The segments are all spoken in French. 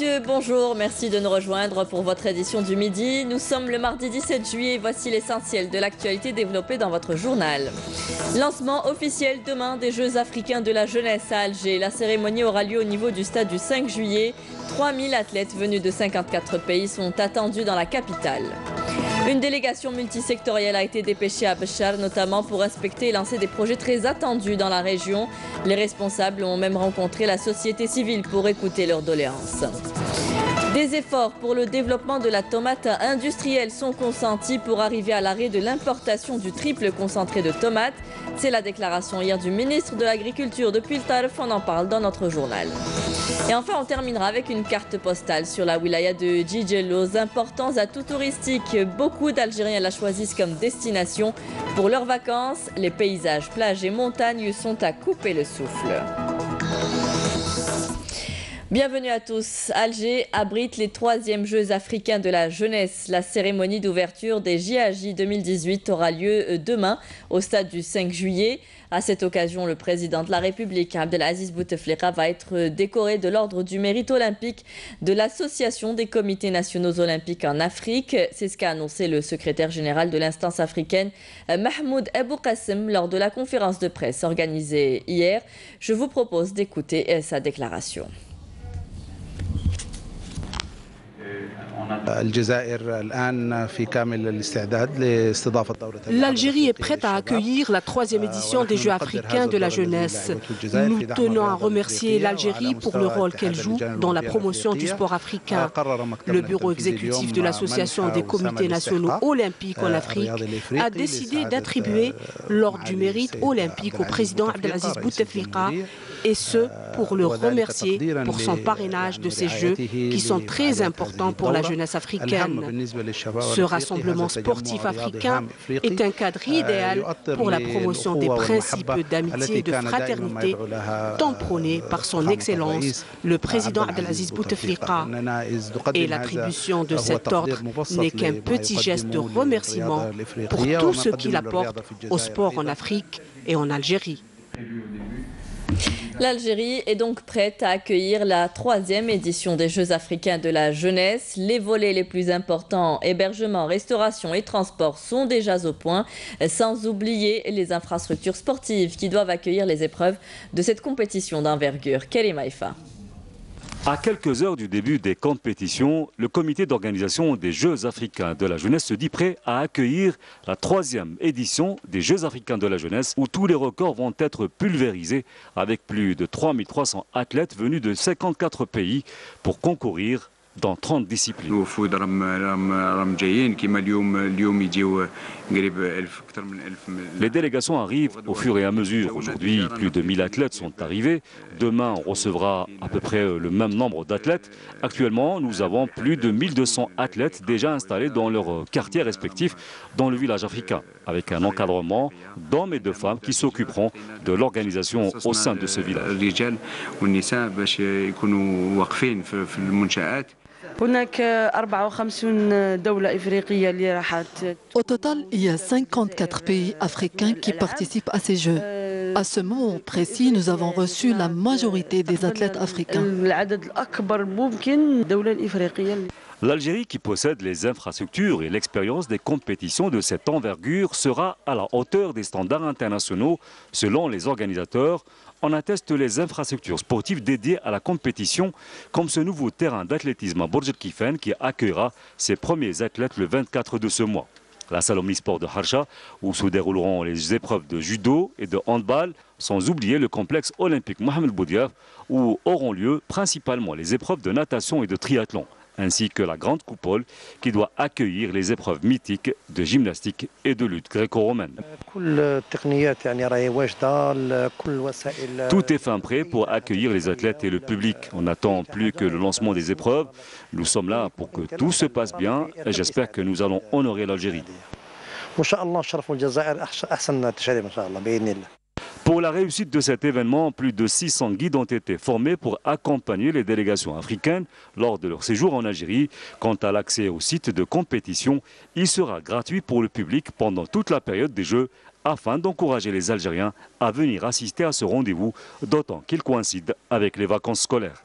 messieurs, bonjour, merci de nous rejoindre pour votre édition du midi. Nous sommes le mardi 17 juillet, voici l'essentiel de l'actualité développée dans votre journal. Lancement officiel demain des Jeux africains de la jeunesse à Alger. La cérémonie aura lieu au niveau du stade du 5 juillet. 3000 athlètes venus de 54 pays sont attendus dans la capitale. Une délégation multisectorielle a été dépêchée à Béchar, notamment pour inspecter et lancer des projets très attendus dans la région. Les responsables ont même rencontré la société civile pour écouter leurs doléances. Des efforts pour le développement de la tomate industrielle sont consentis pour arriver à l'arrêt de l'importation du triple concentré de tomates. C'est la déclaration hier du ministre de l'Agriculture depuis le Tarf, on en parle dans notre journal. Et enfin, on terminera avec une carte postale sur la wilaya de Djidjello, importants atouts touristiques. Beaucoup d'Algériens la choisissent comme destination pour leurs vacances. Les paysages, plages et montagnes sont à couper le souffle. Bienvenue à tous. Alger abrite les 3e Jeux africains de la jeunesse. La cérémonie d'ouverture des JAJ 2018 aura lieu demain au stade du 5 juillet. À cette occasion, le président de la République, Abdelaziz Bouteflika, va être décoré de l'ordre du mérite olympique de l'Association des comités nationaux olympiques en Afrique. C'est ce qu'a annoncé le secrétaire général de l'instance africaine, Mahmoud Abou Qassem, lors de la conférence de presse organisée hier. Je vous propose d'écouter sa déclaration. L'Algérie est prête à accueillir la 3e édition des Jeux africains de la jeunesse. Nous tenons à remercier l'Algérie pour le rôle qu'elle joue dans la promotion du sport africain. Le bureau exécutif de l'Association des comités nationaux olympiques en Afrique a décidé d'attribuer l'ordre du mérite olympique au président Abdelaziz Bouteflika, et ce pour le remercier pour son parrainage de ces Jeux qui sont très importants pour la jeunesse africaine. Ce rassemblement sportif africain est un cadre idéal pour la promotion des principes d'amitié et de fraternité tant prônés par son Excellence, le président Abdelaziz Bouteflika. Et l'attribution de cet ordre n'est qu'un petit geste de remerciement pour tout ce qu'il apporte au sport en Afrique et en Algérie. L'Algérie est donc prête à accueillir la 3e édition des Jeux africains de la jeunesse. Les volets les plus importants, hébergement, restauration et transport, sont déjà au point, sans oublier les infrastructures sportives qui doivent accueillir les épreuves de cette compétition d'envergure. Kelly Maïfa. À quelques heures du début des compétitions, le comité d'organisation des Jeux africains de la jeunesse se dit prêt à accueillir la 3e édition des Jeux africains de la jeunesse où tous les records vont être pulvérisés avec plus de 3300 athlètes venus de 54 pays pour concourir dans 30 disciplines. Les délégations arrivent au fur et à mesure. Aujourd'hui, plus de 1000 athlètes sont arrivés. Demain, on recevra à peu près le même nombre d'athlètes. Actuellement, nous avons plus de 1200 athlètes déjà installés dans leurs quartiers respectifs dans le village africain, avec un encadrement d'hommes et de femmes qui s'occuperont de l'organisation au sein de ce village. Au total, il y a 54 pays africains qui participent à ces Jeux. À ce moment précis, nous avons reçu la majorité des athlètes africains. L'Algérie, qui possède les infrastructures et l'expérience des compétitions de cette envergure, sera à la hauteur des standards internationaux selon les organisateurs. En attestent les infrastructures sportives dédiées à la compétition, comme ce nouveau terrain d'athlétisme à Bourj el-Kifen qui accueillera ses premiers athlètes le 24 de ce mois. La salle omnisport de Harsha, où se dérouleront les épreuves de judo et de handball, sans oublier le complexe olympique Mohamed Boudiaf, où auront lieu principalement les épreuves de natation et de triathlon, ainsi que la grande coupole qui doit accueillir les épreuves mythiques de gymnastique et de lutte gréco-romaine. Tout est fin prêt pour accueillir les athlètes et le public. On n'attend plus que le lancement des épreuves. Nous sommes là pour que tout se passe bien et j'espère que nous allons honorer l'Algérie. Pour la réussite de cet événement, plus de 600 guides ont été formés pour accompagner les délégations africaines lors de leur séjour en Algérie. Quant à l'accès au site de compétition, il sera gratuit pour le public pendant toute la période des Jeux afin d'encourager les Algériens à venir assister à ce rendez-vous, d'autant qu'il coïncide avec les vacances scolaires.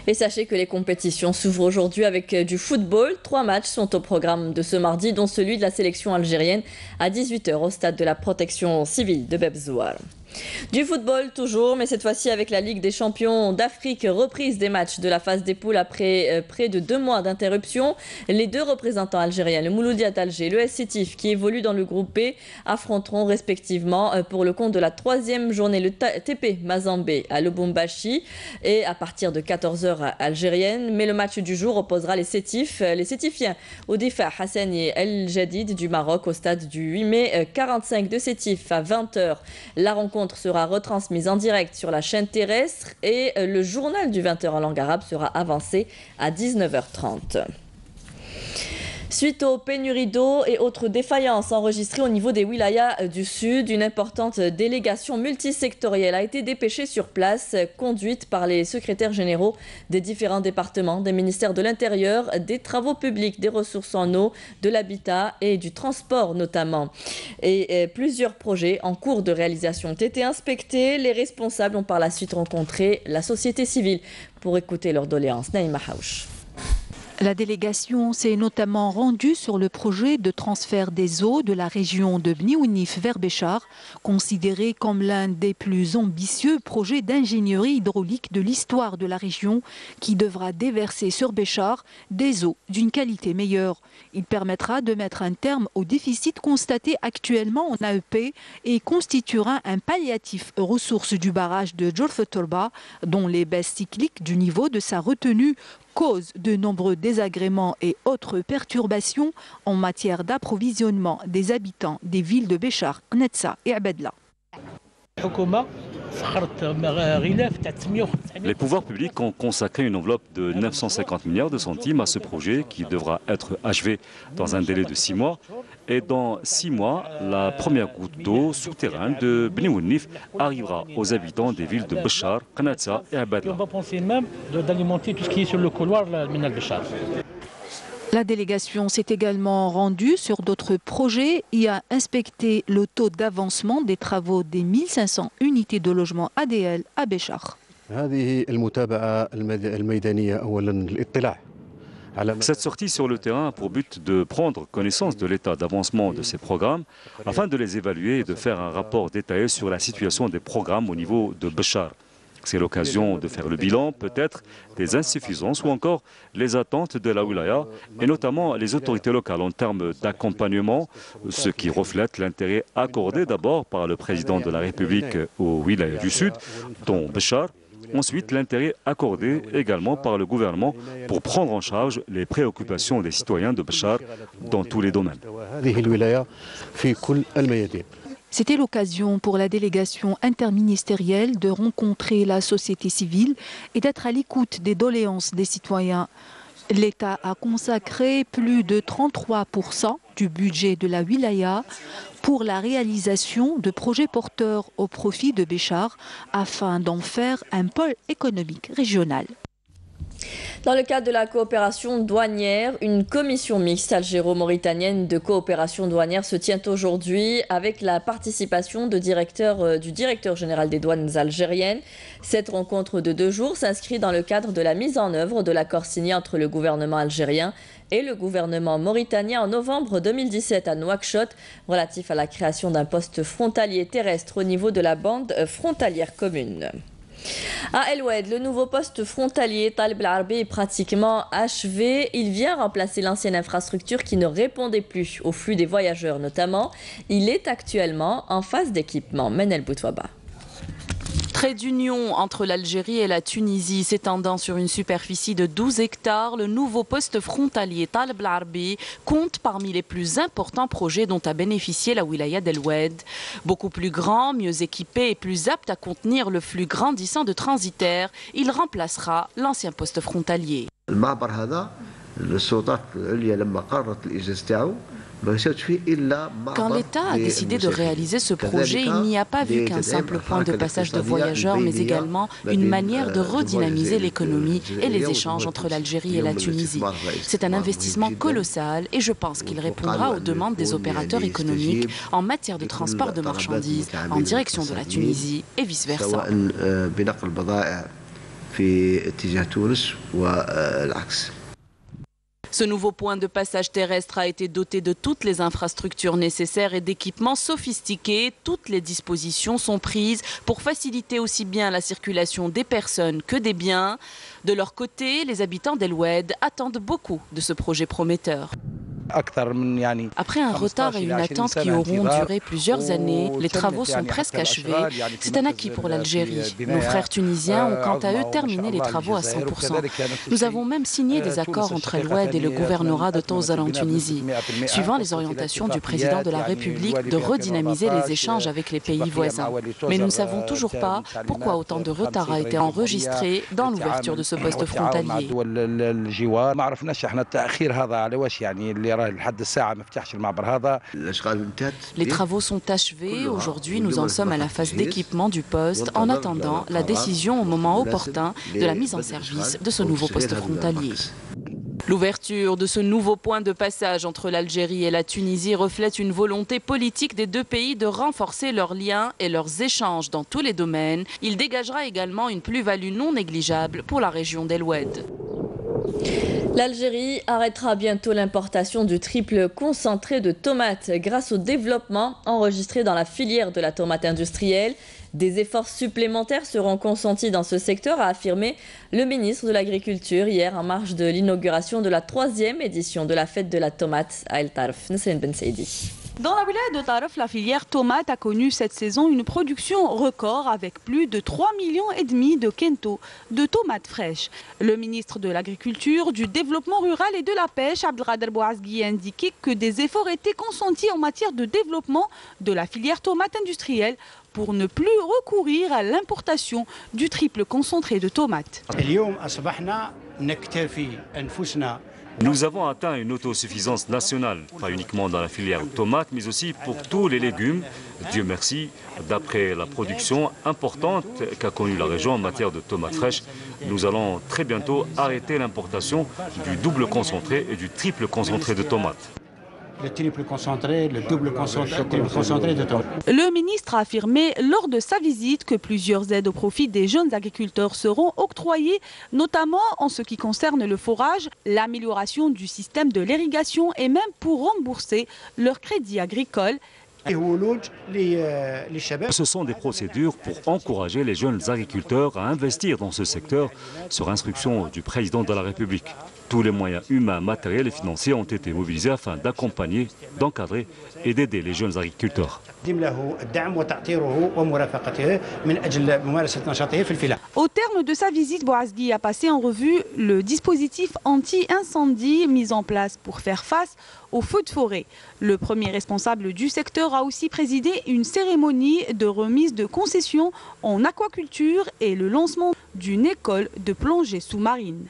Et sachez que les compétitions s'ouvrent aujourd'hui avec du football. 3 matchs sont au programme de ce mardi, dont celui de la sélection algérienne à 18 h au stade de la protection civile de Bebzouar. Du football toujours, mais cette fois-ci avec la Ligue des champions d'Afrique, reprise des matchs de la phase des poules après près de 2 mois d'interruption. Les 2 représentants algériens, le Mouloudia d'Alger et le SC Tif, qui évoluent dans le groupe B, affronteront respectivement pour le compte de la 3e journée le TP Mazembe à Lubumbashi et à partir de 14 h algérienne. Mais le match du jour opposera les Sétifiens au Difa Hassani El Jadid du Maroc au stade du 8 mai 45 de Sétif à 20 h. La rencontre sera retransmise en direct sur la chaîne terrestre et le journal du 20 h en langue arabe sera avancé à 19 h 30. Suite aux pénuries d'eau et autres défaillances enregistrées au niveau des wilayas du Sud, une importante délégation multisectorielle a été dépêchée sur place, conduite par les secrétaires généraux des différents départements, des ministères de l'Intérieur, des Travaux publics, des ressources en eau, de l'habitat et du transport notamment. Et plusieurs projets en cours de réalisation ont été inspectés. Les responsables ont par la suite rencontré la société civile pour écouter leurs doléances. Naïma Haouch. La délégation s'est notamment rendue sur le projet de transfert des eaux de la région de Bni Ounif vers Béchar, considéré comme l'un des plus ambitieux projets d'ingénierie hydraulique de l'histoire de la région, qui devra déverser sur Béchar des eaux d'une qualité meilleure. Il permettra de mettre un terme au déficit constaté actuellement en AEP et constituera un palliatif aux ressources du barrage de Djorf-Torba, dont les baisses cycliques du niveau de sa retenue cause de nombreux désagréments et autres perturbations en matière d'approvisionnement des habitants des villes de Béchar, Netza et Abedla. Les pouvoirs publics ont consacré une enveloppe de 950 milliards de centimes à ce projet qui devra être achevé dans un délai de 6 mois. Et dans 6 mois, la première goutte d'eau souterraine de Bni Ounif arrivera aux habitants des villes de Béchar, Knatsa et Abedla. On va penser même d'alimenter tout ce qui est sur le couloir de la Minal Béchar. La délégation s'est également rendue sur d'autres projets et a inspecté le taux d'avancement des travaux des 1500 unités de logement ADL à Béchar. Cette sortie sur le terrain a pour but de prendre connaissance de l'état d'avancement de ces programmes afin de les évaluer et de faire un rapport détaillé sur la situation des programmes au niveau de Béchar. C'est l'occasion de faire le bilan, peut-être, des insuffisances ou encore les attentes de la wilaya et notamment les autorités locales en termes d'accompagnement, ce qui reflète l'intérêt accordé d'abord par le président de la République aux wilayas du Sud, dont Béchar. Ensuite, l'intérêt accordé également par le gouvernement pour prendre en charge les préoccupations des citoyens de Béchar dans tous les domaines. C'était l'occasion pour la délégation interministérielle de rencontrer la société civile et d'être à l'écoute des doléances des citoyens. L'État a consacré plus de 33% du budget de la wilaya pour la réalisation de projets porteurs au profit de Béchar afin d'en faire un pôle économique régional. Dans le cadre de la coopération douanière, une commission mixte algéro-mauritanienne de coopération douanière se tient aujourd'hui avec la participation du directeur général des douanes algériennes. Cette rencontre de 2 jours s'inscrit dans le cadre de la mise en œuvre de l'accord signé entre le gouvernement algérien et le gouvernement mauritanien en novembre 2017 à Nouakchott, relatif à la création d'un poste frontalier terrestre au niveau de la bande frontalière commune. À El Oued, le nouveau poste frontalier Taleb El-Arbi est pratiquement achevé. Il vient remplacer l'ancienne infrastructure qui ne répondait plus au flux des voyageurs notamment. Il est actuellement en phase d'équipement. Menel Boutwaba. Trait d'union entre l'Algérie et la Tunisie s'étendant sur une superficie de 12 hectares, le nouveau poste frontalier Taleb El-Arbi compte parmi les plus importants projets dont a bénéficié la wilaya d'El Oued. Beaucoup plus grand, mieux équipé et plus apte à contenir le flux grandissant de transitaires, il remplacera l'ancien poste frontalier. Quand l'État a décidé de réaliser ce projet, il n'y a pas vu qu'un simple point de passage de voyageurs, mais également une manière de redynamiser l'économie et les échanges entre l'Algérie et la Tunisie. C'est un investissement colossal et je pense qu'il répondra aux demandes des opérateurs économiques en matière de transport de marchandises en direction de la Tunisie et vice-versa. Ce nouveau point de passage terrestre a été doté de toutes les infrastructures nécessaires et d'équipements sophistiqués. Toutes les dispositions sont prises pour faciliter aussi bien la circulation des personnes que des biens. De leur côté, les habitants d'El Oued attendent beaucoup de ce projet prometteur. Après un retard et une attente qui auront duré plusieurs années, les travaux sont presque achevés. C'est un acquis pour l'Algérie. Nos frères tunisiens ont quant à eux terminé les travaux à 100%. Nous avons même signé des accords entre El Oued et le gouvernorat de Tozal en Tunisie, suivant les orientations du président de la République de redynamiser les échanges avec les pays voisins. Mais nous ne savons toujours pas pourquoi autant de retard a été enregistré dans l'ouverture de ce poste frontalier. Les travaux sont achevés. Aujourd'hui, nous en sommes à la phase d'équipement du poste en attendant la décision au moment opportun de la mise en service de ce nouveau poste frontalier. L'ouverture de ce nouveau point de passage entre l'Algérie et la Tunisie reflète une volonté politique des deux pays de renforcer leurs liens et leurs échanges dans tous les domaines. Il dégagera également une plus-value non négligeable pour la région d'El Oued. L'Algérie arrêtera bientôt l'importation du triple concentré de tomates grâce au développement enregistré dans la filière de la tomate industrielle. Des efforts supplémentaires seront consentis dans ce secteur, a affirmé le ministre de l'Agriculture hier en marge de l'inauguration de la 3e édition de la fête de la tomate à El Tarf. Nesrine Ben Saidi. Dans la wilaya de Tarf, la filière tomate a connu cette saison une production record avec plus de 3,5 millions de quintaux de tomates fraîches. Le ministre de l'Agriculture, du Développement rural et de la Pêche, Abdelkader Bouazgui, a indiqué que des efforts étaient consentis en matière de développement de la filière tomate industrielle pour ne plus recourir à l'importation du triple concentré de tomates. Nous avons atteint une autosuffisance nationale, pas uniquement dans la filière tomate, mais aussi pour tous les légumes. Dieu merci, d'après la production importante qu'a connue la région en matière de tomates fraîches, nous allons très bientôt arrêter l'importation du double concentré et du triple concentré de tomates. Le triple concentré, le double concentré de tomates. Le ministre a affirmé lors de sa visite que plusieurs aides au profit des jeunes agriculteurs seront octroyées, notamment en ce qui concerne le forage, l'amélioration du système de l'irrigation et même pour rembourser leur crédit agricole. Ce sont des procédures pour encourager les jeunes agriculteurs à investir dans ce secteur sur instruction du président de la République. Tous les moyens humains, matériels et financiers ont été mobilisés afin d'accompagner, d'encadrer et d'aider les jeunes agriculteurs. Au terme de sa visite, Bouazgui a passé en revue le dispositif anti-incendie mis en place pour faire face aux feux de forêt. Le premier responsable du secteur a aussi présidé une cérémonie de remise de concessions en aquaculture et le lancement d'une école de plongée sous-marine.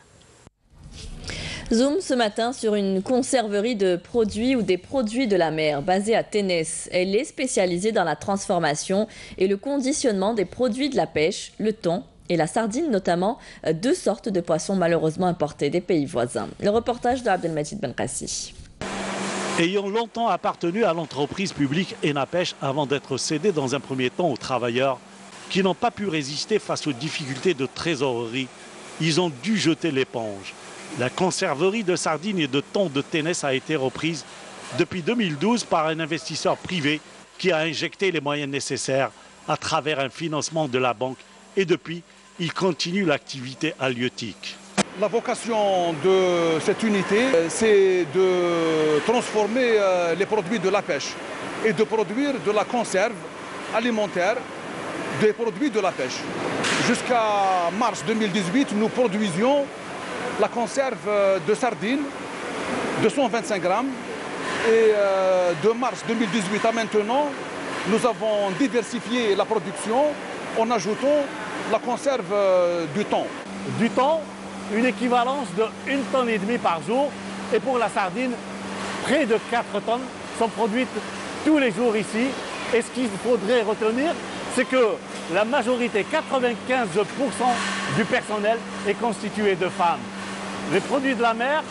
Zoom ce matin sur une conserverie de produits ou des produits de la mer basée à Ténès. Elle est spécialisée dans la transformation et le conditionnement des produits de la pêche, le thon et la sardine notamment, deux sortes de poissons malheureusement importés des pays voisins. Le reportage de Abdelmajid Benkassi. Ayant longtemps appartenu à l'entreprise publique Enapêche avant d'être cédé dans un premier temps aux travailleurs qui n'ont pas pu résister face aux difficultés de trésorerie, ils ont dû jeter l'éponge. La conserverie de sardines et de thon de Ténès a été reprise depuis 2012 par un investisseur privé qui a injecté les moyens nécessaires à travers un financement de la banque et depuis, il continue l'activité halieutique. La vocation de cette unité, c'est de transformer les produits de la pêche et de produire de la conserve alimentaire des produits de la pêche. Jusqu'à mars 2018, nous produisions la conserve de sardines de 125 grammes et de mars 2018 à maintenant, nous avons diversifié la production en ajoutant la conserve du thon. Du thon, une équivalence de 1,5 tonne par jour et pour la sardine, près de 4 tonnes sont produites tous les jours ici. Et ce qu'il faudrait retenir, c'est que la majorité, 95% du personnel est constitué de femmes. Les produits de la mer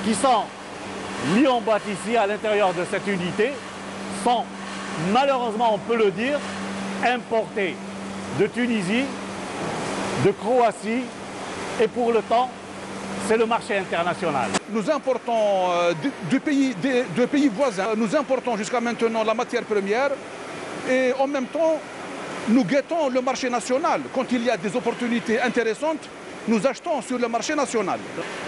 qui sont mis en boîte ici à l'intérieur de cette unité sont malheureusement, on peut le dire, importés de Tunisie, de Croatie Et pour le temps, c'est le marché international. Nous importons de pays voisins, nous importons jusqu'à maintenant la matière première et en même temps, nous guettons le marché national. Quand il y a des opportunités intéressantes, nous achetons sur le marché national,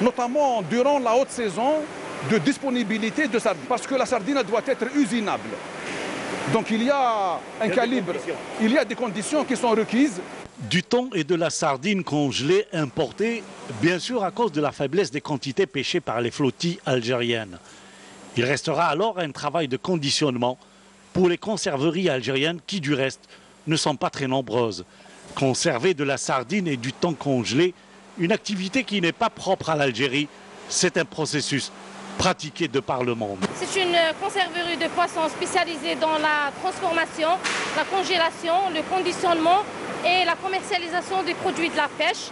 notamment durant la haute saison de disponibilité de sardines, parce que la sardine doit être usinable. Donc il y a un calibre, il y a des conditions qui sont requises. Du thon et de la sardine congelée importée, bien sûr à cause de la faiblesse des quantités pêchées par les flottilles algériennes. Il restera alors un travail de conditionnement pour les conserveries algériennes qui, du reste, ne sont pas très nombreuses. Conserver de la sardine et du thon congelé, une activité qui n'est pas propre à l'Algérie, c'est un processus pratiqué de par le monde. C'est une conserverie de poissons spécialisée dans la transformation, la congélation, le conditionnement et la commercialisation des produits de la pêche.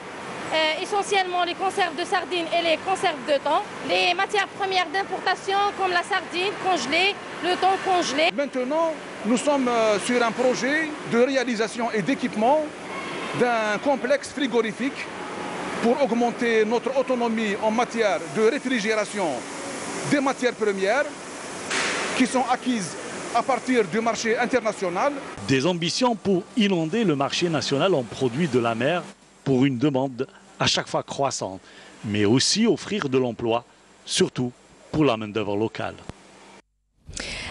Essentiellement les conserves de sardines et les conserves de thon. Les matières premières d'importation comme la sardine congelée, le thon congelé. Maintenant, nous sommes sur un projet de réalisation et d'équipement d'un complexe frigorifique pour augmenter notre autonomie en matière de réfrigération des matières premières qui sont acquises à partir du marché international. Des ambitions pour inonder le marché national en produits de la mer pour une demande à chaque fois croissante, mais aussi offrir de l'emploi, surtout pour la main-d'œuvre locale.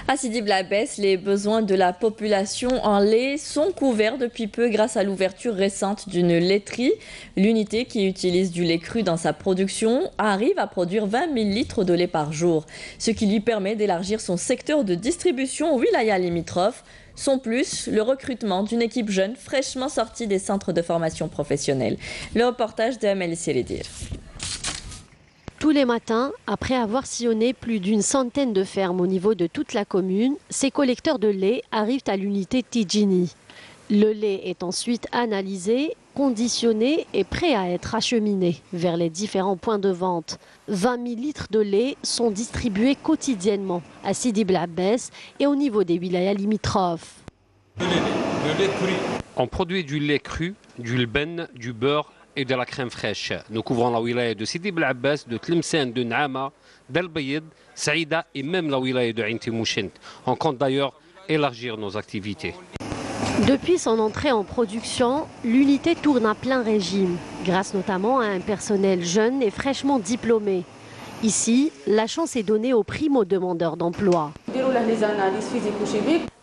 À Sidi Bla Abbès, les besoins de la population en lait sont couverts depuis peu grâce à l'ouverture récente d'une laiterie. L'unité qui utilise du lait cru dans sa production arrive à produire 20 000 litres de lait par jour, ce qui lui permet d'élargir son secteur de distribution aux wilayas limitrophes. Son plus, le recrutement d'une équipe jeune fraîchement sortie des centres de formation professionnelle. Le reportage d'Amel Siridir. Tous les matins, après avoir sillonné plus d'une centaine de fermes au niveau de toute la commune, ces collecteurs de lait arrivent à l'unité Tidjini. Le lait est ensuite analysé, conditionné et prêt à être acheminé vers les différents points de vente. 20 000 litres de lait sont distribués quotidiennement à Sidi Bla Abbès et au niveau des wilayas limitrophes. Le lait cru. On produit du lait cru, du lben, du beurre et de la crème fraîche. Nous couvrons la wilaya de Sidi Bla Abbès, de Tlemcen, de Naama, d'El Bayed, Saïda et même la wilaya de Ain Timouschent. On compte d'ailleurs élargir nos activités. Depuis son entrée en production, l'unité tourne à plein régime, grâce notamment à un personnel jeune et fraîchement diplômé. Ici, la chance est donnée aux primo-demandeurs d'emploi.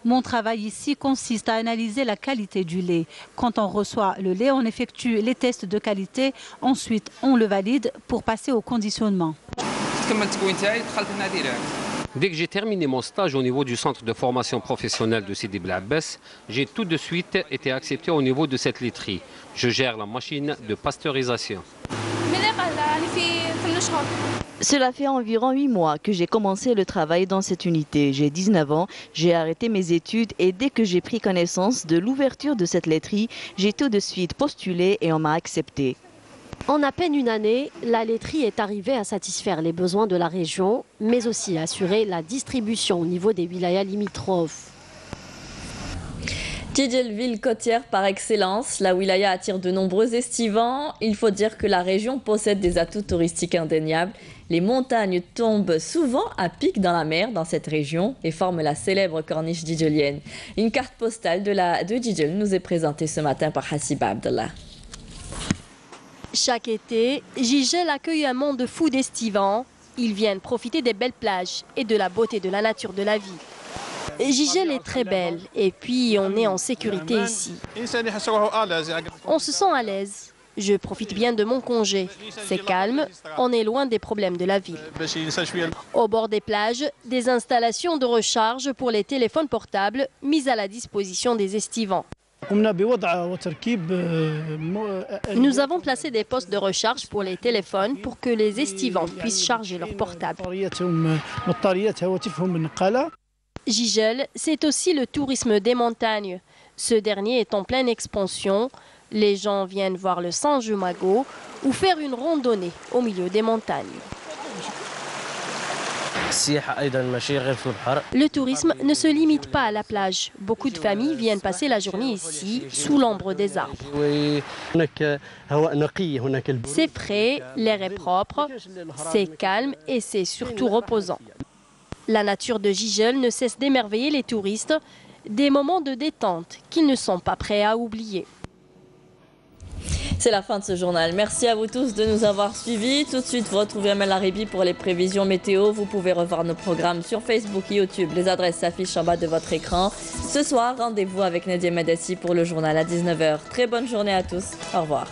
Mon travail ici consiste à analyser la qualité du lait. Quand on reçoit le lait, on effectue les tests de qualité. Ensuite, on le valide pour passer au conditionnement. Dès que j'ai terminé mon stage au niveau du centre de formation professionnelle de Sidi Bla Abbès, j'ai tout de suite été accepté au niveau de cette laiterie. Je gère la machine de pasteurisation. Cela fait environ 8 mois que j'ai commencé le travail dans cette unité. J'ai 19 ans, j'ai arrêté mes études et dès que j'ai pris connaissance de l'ouverture de cette laiterie, j'ai tout de suite postulé et on m'a accepté. En à peine une année, la laiterie est arrivée à satisfaire les besoins de la région, mais aussi à assurer la distribution au niveau des wilayas limitrophes. Tidjel, ville côtière par excellence, la wilaya attire de nombreux estivants. Il faut dire que la région possède des atouts touristiques indéniables. Les montagnes tombent souvent à pic dans la mer dans cette région et forment la célèbre corniche djidjelienne. Une carte postale de Djidjel nous est présentée ce matin par Hassiba Abdallah. Chaque été, Djidjel accueille un monde fou d'estivants. Ils viennent profiter des belles plages et de la beauté de la nature de la ville. Djidjel est très belle et puis on est en sécurité ici. On se sent à l'aise. Je profite bien de mon congé. C'est calme, on est loin des problèmes de la ville. Au bord des plages, des installations de recharge pour les téléphones portables mises à la disposition des estivants. Nous avons placé des postes de recharge pour les téléphones pour que les estivants puissent charger leurs portables. Djidjel, c'est aussi le tourisme des montagnes. Ce dernier est en pleine expansion. Les gens viennent voir le San Jumago ou faire une randonnée au milieu des montagnes. Le tourisme ne se limite pas à la plage. Beaucoup de familles viennent passer la journée ici, sous l'ombre des arbres. C'est frais, l'air est propre, c'est calme et c'est surtout reposant. La nature de Gijel ne cesse d'émerveiller les touristes, des moments de détente qu'ils ne sont pas prêts à oublier. C'est la fin de ce journal. Merci à vous tous de nous avoir suivis. Tout de suite, vous retrouvez Amel Aribi pour les prévisions météo. Vous pouvez revoir nos programmes sur Facebook et YouTube. Les adresses s'affichent en bas de votre écran. Ce soir, rendez-vous avec Nadia Madassi pour le journal à 19h. Très bonne journée à tous. Au revoir.